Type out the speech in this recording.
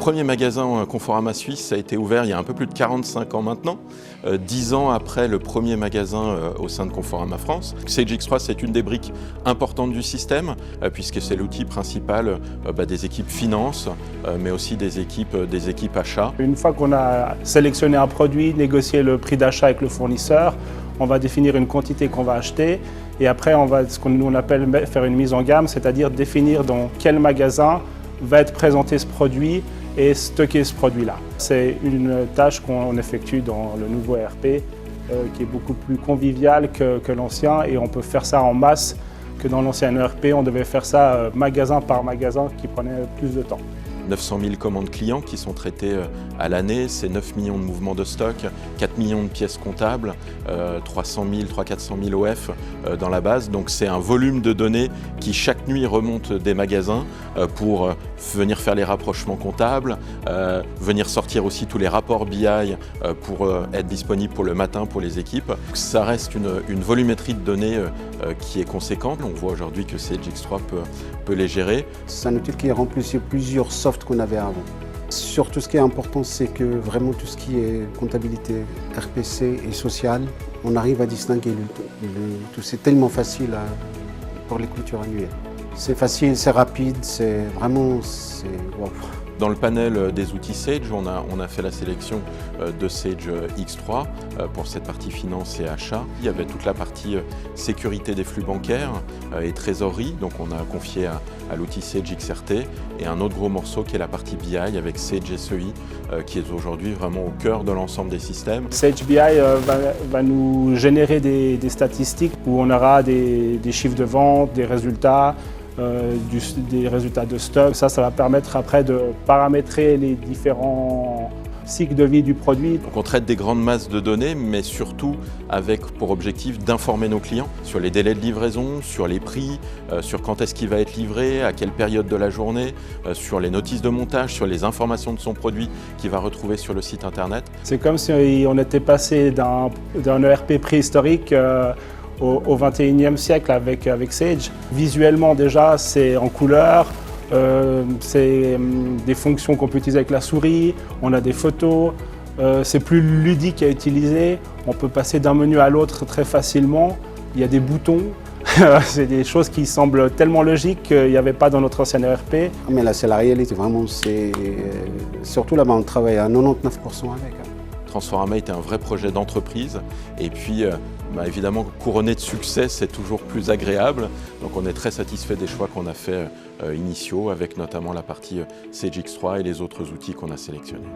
premier magasin Conforama Suisse a été ouvert il y a un peu plus de 45 ans maintenant, 10 ans après le premier magasin au sein de Conforama France. Sage X3, c'est une des briques importantes du système, puisque c'est l'outil principal des équipes finance, mais aussi des équipes achats. Une fois qu'on a sélectionné un produit, négocié le prix d'achat avec le fournisseur, on va définir une quantité qu'on va acheter et après on va ce qu'on appelle faire une mise en gamme, c'est-à-dire définir dans quel magasin va être présenté ce produit et stocker ce produit-là. C'est une tâche qu'on effectue dans le nouveau ERP qui est beaucoup plus convivial que l'ancien et on peut faire ça en masse que dans l'ancien ERP. On devait faire ça magasin par magasin qui prenait plus de temps. 900 000 commandes clients qui sont traitées à l'année, c'est 9 millions de mouvements de stock, 4 millions de pièces comptables, 300 000, 400 000 OF dans la base. Donc c'est un volume de données qui chaque nuit remonte des magasins pour venir faire les rapprochements comptables, venir sortir aussi tous les rapports BI pour être disponible pour le matin pour les équipes. Ça reste une volumétrie de données qui est conséquente. On voit aujourd'hui que Sage X3 peut les gérer. C'est un outil qui remplace plusieurs softs qu'on avait avant. Surtout ce qui est important, c'est que vraiment tout ce qui est comptabilité, RPC et social, on arrive à distinguer tout. C'est tellement facile pour les clôtures annuelles. C'est facile, c'est rapide, c'est vraiment... wow. Dans le panel des outils Sage, on a fait la sélection de Sage X3 pour cette partie finance et achat. Il y avait toute la partie sécurité des flux bancaires et trésorerie, donc on a confié à l'outil Sage XRT, et un autre gros morceau qui est la partie BI avec Sage SEI qui est aujourd'hui vraiment au cœur de l'ensemble des systèmes. Sage BI va nous générer des statistiques où on aura des chiffres de vente, des résultats, des résultats de stock. Ça va permettre après de paramétrer les différents cycles de vie du produit. Donc on traite des grandes masses de données, mais surtout avec pour objectif d'informer nos clients sur les délais de livraison, sur les prix, sur quand est-ce qu'il va être livré, à quelle période de la journée, sur les notices de montage, sur les informations de son produit qu'il va retrouver sur le site internet. C'est comme si on était passé d'un ERP préhistorique au XXIe siècle avec Sage. Visuellement déjà, c'est en couleur, c'est des fonctions qu'on peut utiliser avec la souris, on a des photos, c'est plus ludique à utiliser, on peut passer d'un menu à l'autre très facilement, il y a des boutons, c'est des choses qui semblent tellement logiques qu'il n'y avait pas dans notre ancien ERP. Mais là c'est la réalité, vraiment, surtout là-bas on travaille à 99% avec. Transforama était un vrai projet d'entreprise et puis évidemment couronné de succès c'est toujours plus agréable, donc on est très satisfait des choix qu'on a fait initiaux avec notamment la partie Sage X3 et les autres outils qu'on a sélectionnés.